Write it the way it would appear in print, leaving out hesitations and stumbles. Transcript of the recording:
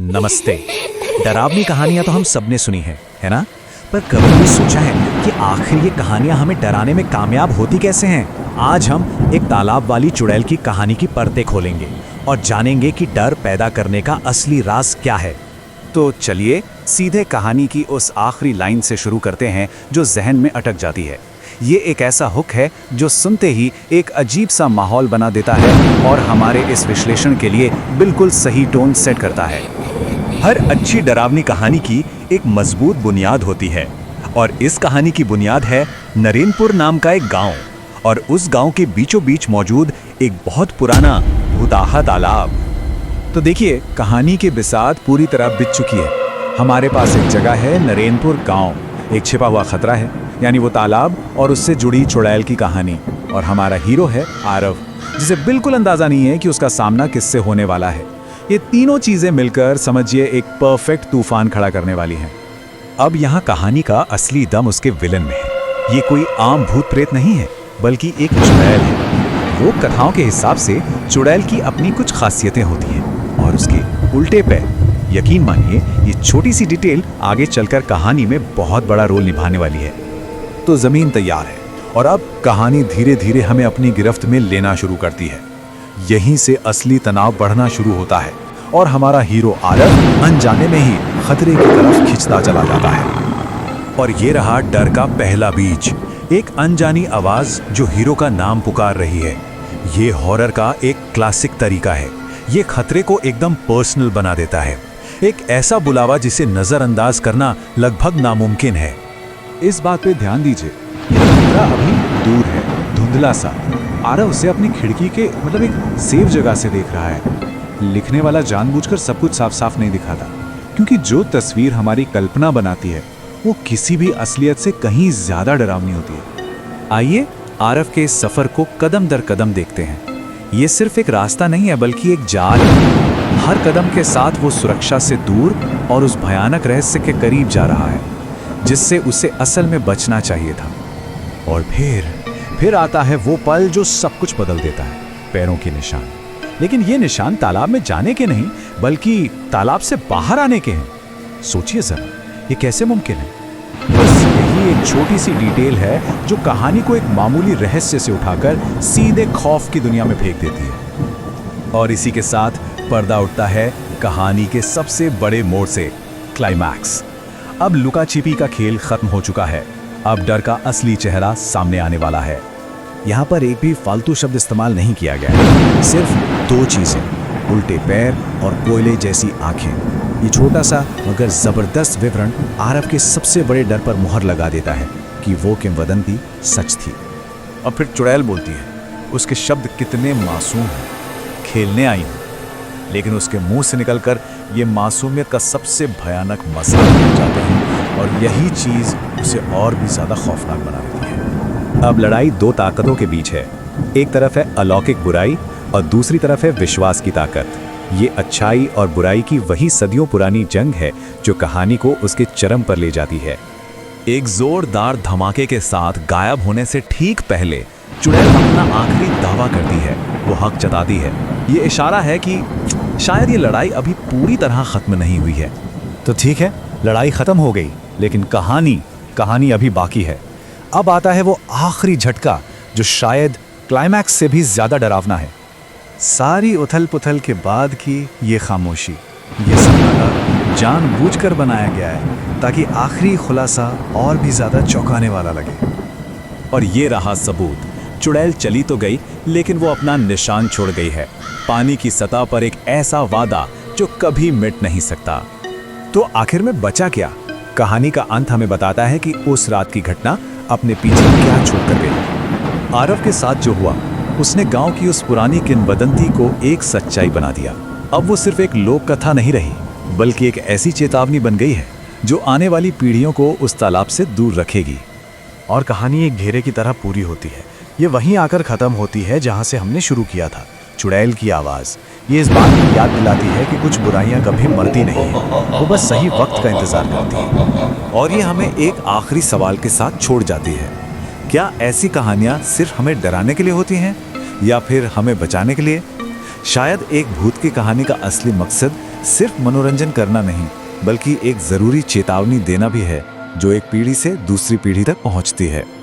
नमस्ते। डरावनी कहानियां तो हम सबने सुनी है ना? पर कभी भी सोचा है कि आखिर ये कहानियां हमें डराने में कामयाब होती कैसे हैं? आज हम एक तालाब वाली चुड़ैल की कहानी की परतें खोलेंगे और जानेंगे कि डर पैदा करने का असली राज क्या है। तो चलिए सीधे कहानी की उस आखिरी लाइन से शुरू करते हैं जो जहन में अटक जाती है। ये एक ऐसा हुक है जो सुनते ही एक अजीब सा माहौल बना देता है और हमारे इस विश्लेषण के लिए बिल्कुल सही टोन सेट करता है। हर अच्छी डरावनी कहानी की एक मजबूत बुनियाद होती है और इस कहानी की बुनियाद है नरेनपुर नाम का एक गांव और उस गांव के बीचों बीच मौजूद एक बहुत पुराना भूताहा तालाब। तो देखिए, कहानी की बिसात पूरी तरह बिछ चुकी है। हमारे पास एक जगह है नरेनपुर गांव, एक छिपा हुआ खतरा है यानी वो तालाब और उससे जुड़ी चुड़ैल की कहानी, और हमारा हीरो है आरव, जिसे बिल्कुल अंदाजा नहीं है कि उसका सामना किससे होने वाला है। ये तीनों चीजें मिलकर समझिए एक परफेक्ट तूफान खड़ा करने वाली हैं। अब यहाँ कहानी का असली दम उसके विलन में है। ये कोई आम भूत प्रेत नहीं है बल्कि एक चुड़ैल है। लोक कथाओं के हिसाब से चुड़ैल की अपनी कुछ खासियतें होती हैं और उसके उल्टे पैर। यकीन मानिए, ये छोटी सी डिटेल आगे चलकर कहानी में बहुत बड़ा रोल निभाने वाली है। तो जमीन तैयार है और अब कहानी धीरे धीरे हमें अपनी गिरफ्त में लेना शुरू करती है। यहीं से असली तनाव बढ़ना शुरू होता है और हमारा हीरो आरव अनजाने में ही खतरे की तरफ खिंचता चला जाता है। और ये रहा डर का पहला बीज, एक अनजानी आवाज जो हीरो का नाम पुकार रही है। ये हॉरर का एक क्लासिक तरीका है। ये खतरे को एकदम पर्सनल बना देता है, एक ऐसा बुलावा जिसे नजरअंदाज करना लगभग नामुमकिन है। इस बात पे ध्यान दीजिए, खतरा अभी दूर है, धुंधला सा। आरव उसे अपनी खिड़की के एक सेफ जगह से देख रहा है। लिखने वाला जानबूझकर सब कुछ साफ साफ नहीं दिखाता, क्योंकि जो तस्वीर हमारी कल्पना बनाती है वो किसी भी असलियत से कहीं ज्यादा डरावनी होती है। आइए आरव के इस सफर को कदम दर कदम देखते हैं। ये सिर्फ एक रास्ता नहीं है बल्कि एक जाल है। हर कदम के साथ वो सुरक्षा से दूर और उस भयानक रहस्य के करीब जा रहा है जिससे उसे असल में बचना चाहिए था। और फिर आता है वो पल जो सब कुछ बदल देता है, पैरों के निशान। लेकिन ये निशान तालाब में जाने के नहीं बल्कि तालाब से बाहर आने के हैं। सोचिए जरा, ये कैसे मुमकिन है? बस यही एक छोटी सी डिटेल है जो कहानी को एक मामूली रहस्य से उठाकर सीधे खौफ की दुनिया में फेंक देती है। और इसी के साथ पर्दा उठता है कहानी के सबसे बड़े मोड़ से, क्लाइमैक्स। अब लुका छिपी का खेल खत्म हो चुका है। अब डर का असली चेहरा सामने आने वाला है। यहाँ पर एक भी फालतू शब्द इस्तेमाल नहीं किया गया है, सिर्फ दो चीजें, उल्टे पैर और कोयले जैसी आंखें। ये छोटा सा मगर जबरदस्त विवरण आरव के सबसे बड़े डर पर मुहर लगा देता है कि वो किंवदंती सच थी। अब फिर चुड़ैल बोलती है, उसके शब्द कितने मासूम हैं, खेलने आई हूं, लेकिन उसके मुंह से निकलकर ये मासूमियत का सबसे भयानक मजाक बन जाते हैं और यही चीज उसे और भी ज्यादा खौफनाक बना देती है। अब लड़ाई दो ताकतों के बीच है। एक तरफ है अलौकिक बुराई और दूसरी तरफ है विश्वास की ताकत। ये अच्छाई और बुराई की वही सदियों पुरानी जंग है जो कहानी को उसके चरम पर ले जाती है। एक जोरदार धमाके के साथ गायब होने से ठीक पहले चुड़ैल अपना आखिरी दावा करती है, वो हक जताती है। ये इशारा है कि शायद ये लड़ाई अभी पूरी तरह खत्म नहीं हुई है। तो ठीक है, लड़ाई खत्म हो गई, लेकिन कहानी अभी बाकी है। अब आता है वो आखिरी झटका जो शायद क्लाइमैक्स से भी ज्यादा डरावना है। सारी उथल पुथल के बाद की ये खामोशी, ये सन्नाटा जानबूझकर बनाया गया है ताकि आखिरी खुलासा और भी ज्यादा चौंकाने वाला लगे। और ये रहा सबूत, चुड़ैल चली तो गई लेकिन वो अपना निशान छोड़ गई है, पानी की सतह पर एक ऐसा वादा जो कभी मिट नहीं सकता। तो आखिर में बचा क्या? कहानी का अंत हमें बताता है कि उस रात की घटना अपने पीछे क्या छोड़ कर गई। आरव के साथ जो हुआ, उसने गांव की उस पुरानी किंवदंती को एक सच्चाई बना दिया। अब वो सिर्फ एक लोक कथा नहीं रही बल्कि एक ऐसी चेतावनी बन गई है जो आने वाली पीढ़ियों को उस तालाब से दूर रखेगी। और कहानी एक घेरे की तरह पूरी होती है। ये वहीं आकर खत्म होती है जहां से हमने शुरू किया था। चुड़ैल की आवाज ये इस बात की याद दिलाती है कि कुछ बुराइयां कभी मरती नहीं है, वो बस सही वक्त का इंतजार करती है। और ये हमें एक आखिरी सवाल के साथ छोड़ जाती है, क्या ऐसी कहानियां सिर्फ हमें डराने के लिए होती हैं या फिर हमें बचाने के लिए? शायद एक भूत की कहानी का असली मकसद सिर्फ मनोरंजन करना नहीं, बल्कि एक जरूरी चेतावनी देना भी है, जो एक पीढ़ी से दूसरी पीढ़ी तक पहुंचती है।